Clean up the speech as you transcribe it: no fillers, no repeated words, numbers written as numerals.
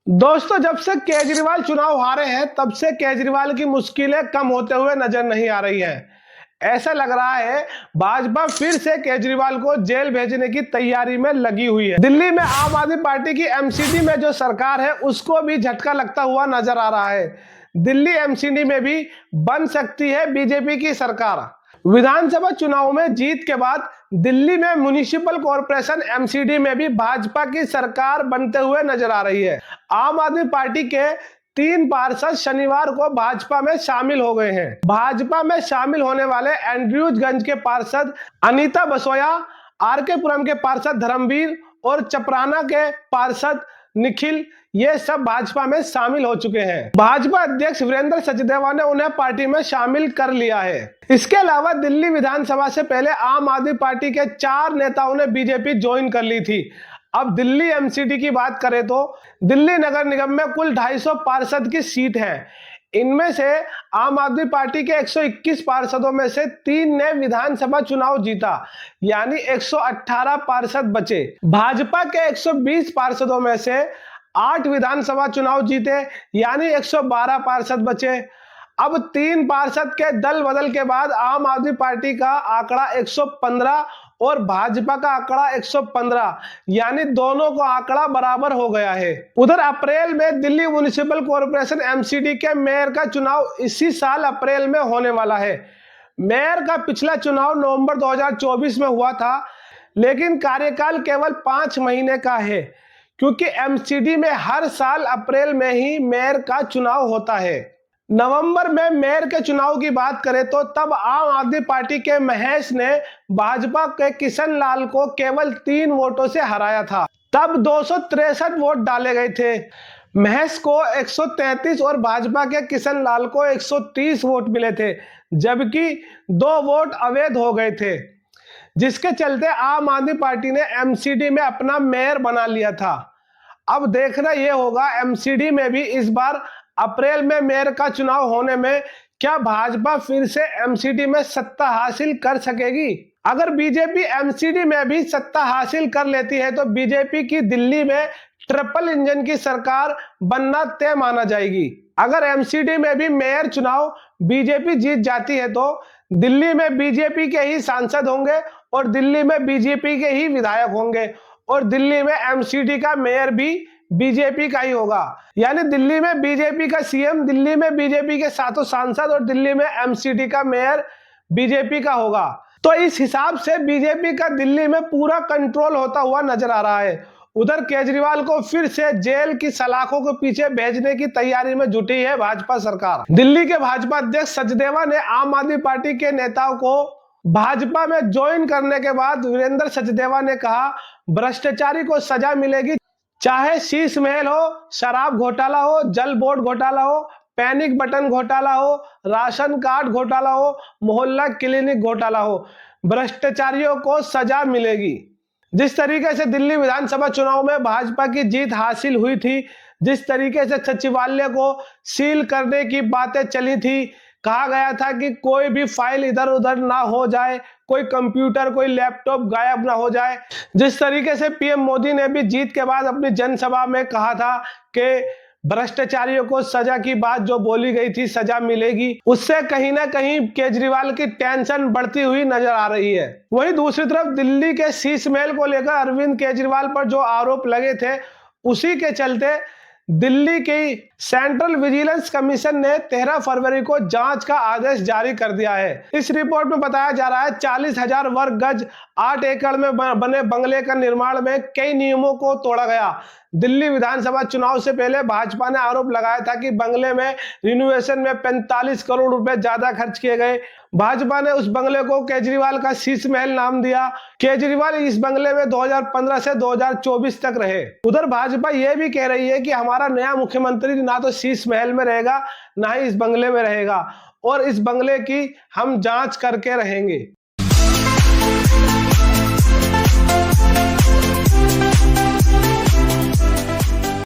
दोस्तों, जब से केजरीवाल चुनाव हारे हैं तब से केजरीवाल की मुश्किलें कम होते हुए नजर नहीं आ रही हैं। ऐसा लग रहा है भाजपा फिर से केजरीवाल को जेल भेजने की तैयारी में लगी हुई है। दिल्ली में आम आदमी पार्टी की एमसीडी में जो सरकार है उसको भी झटका लगता हुआ नजर आ रहा है। दिल्ली एमसीडी में भी बन सकती है बीजेपी की सरकार। विधानसभा चुनाव में जीत के बाद दिल्ली में म्युनिसिपल कॉरपोरेशन एमसीडी में भी भाजपा की सरकार बनते हुए नजर आ रही है। आम आदमी पार्टी के 3 पार्षद शनिवार को भाजपा में शामिल हो गए हैं। भाजपा में शामिल होने वाले एंड्रयूजगंज के पार्षद अनीता बसोया, आरके पुरम के पार्षद धर्मवीर और चपराना के पार्षद निखिल, ये सब भाजपा में शामिल हो चुके हैं। भाजपा अध्यक्ष वीरेंद्र सचदेवा ने उन्हें पार्टी में शामिल कर लिया है। इसके अलावा दिल्ली विधानसभा से पहले आम आदमी पार्टी के 4 नेताओं ने बीजेपी ज्वाइन कर ली थी। अब दिल्ली एमसीडी की बात करें तो दिल्ली नगर निगम में कुल 250 पार्षद की सीट है। इनमें से आम आदमी पार्टी के 121 पार्षदों में से 3 ने विधानसभा चुनाव जीता, यानी 118 पार्षद बचे। भाजपा के 120 पार्षदों में से 8 विधानसभा चुनाव जीते, यानी 112 पार्षद बचे। अब 3 पार्षद के दल बदल के बाद आम आदमी पार्टी का आंकड़ा 115 और भाजपा का आंकड़ा 115, यानी दोनों का आंकड़ा बराबर हो गया है। उधर अप्रैल में दिल्ली म्युनिसिपल कॉरपोरेशन एमसीडी के मेयर का चुनाव इसी साल अप्रैल में होने वाला है। मेयर का पिछला चुनाव नवंबर 2024 में हुआ था, लेकिन कार्यकाल केवल 5 महीने का है, क्योंकि एमसीडी में हर साल अप्रैल में ही मेयर का चुनाव होता है। नवंबर में मेयर के चुनाव की बात करें तो तब आम आदमी पार्टी के महेश ने भाजपा के किशन लाल को केवल 3 वोटों से हराया था। तब 263 वोट डाले गए थे। महेश को 133 और भाजपा के किशन लाल को 130 वोट मिले थे, जबकि 2 वोट अवैध हो गए थे, जिसके चलते आम आदमी पार्टी ने एमसीडी में अपना मेयर बना लिया था। अब देखना यह होगा एमसीडी में भी इस बार अप्रैल में मेयर का चुनाव होने में क्या भाजपा फिर से एमसीडी में सत्ता हासिल कर सकेगी। अगर बीजेपी एमसीडी में भी सत्ता हासिल कर लेती है तो बीजेपी की दिल्ली में ट्रिपल इंजन की सरकार बनना तय माना जाएगी। अगर एमसीडी में भी मेयर चुनाव बीजेपी जीत जाती है तो दिल्ली में बीजेपी के ही सांसद होंगे और दिल्ली में बीजेपी के ही विधायक होंगे और दिल्ली में एमसीडी का मेयर भी बीजेपी का ही होगा, यानी दिल्ली में बीजेपी का सीएम, दिल्ली में बीजेपी के 7 सांसद और दिल्ली में एमसीडी का मेयर बीजेपी का होगा। तो इस हिसाब से बीजेपी का दिल्ली में पूरा कंट्रोल होता हुआ नजर आ रहा है। उधर केजरीवाल को फिर से जेल की सलाखों के पीछे भेजने की तैयारी में जुटी है भाजपा सरकार। दिल्ली के भाजपा अध्यक्ष सचदेवा ने आम आदमी पार्टी के नेताओं को भाजपा में ज्वाइन करने के बाद वीरेंद्र सचदेवा ने कहा, भ्रष्टाचारी को सजा मिलेगी, चाहे शीश महल हो, शराब घोटाला हो, जल बोर्ड घोटाला हो, पैनिक बटन घोटाला हो, राशन कार्ड घोटाला हो, मोहल्ला क्लिनिक घोटाला हो, भ्रष्टाचारियों को सजा मिलेगी। जिस तरीके से दिल्ली विधानसभा चुनाव में भाजपा की जीत हासिल हुई थी, जिस तरीके से सचिवालय को सील करने की बातें चली थी, कहा गया था कि कोई भी फाइल इधर उधर ना हो जाए, कोई कंप्यूटर, कोई लैपटॉप गायब ना हो जाए। जिस तरीके से पीएम मोदी ने भी जीत के बाद अपनी जनसभा में कहा था कि भ्रष्टाचारियों को सजा की बात जो बोली गई थी, सजा मिलेगी, उससे कहीं ना कहीं केजरीवाल की टेंशन बढ़ती हुई नजर आ रही है। वहीं दूसरी तरफ दिल्ली के शीश महल को लेकर अरविंद केजरीवाल पर जो आरोप लगे थे, उसी के चलते दिल्ली की सेंट्रल विजिलेंस कमीशन ने 13 फरवरी को जांच का आदेश जारी कर दिया है। इस रिपोर्ट में बताया जा रहा है 40,000 वर्ग गज 8 एकड़ में बने बंगले का निर्माण में कई नियमों को तोड़ा गया। दिल्ली विधानसभा चुनाव से पहले भाजपा ने आरोप लगाया था कि बंगले में रिनोवेशन में 45 करोड़ रुपए ज्यादा खर्च किए गए। भाजपा ने उस बंगले को केजरीवाल का शीश महल नाम दिया। केजरीवाल इस बंगले में 2015 से 2024 तक रहे। उधर भाजपा यह भी कह रही है कि हमारा नया मुख्यमंत्री ना तो शीश महल में रहेगा, ना ही इस बंगले में रहेगा, और इस बंगले की हम जांच करके रहेंगे।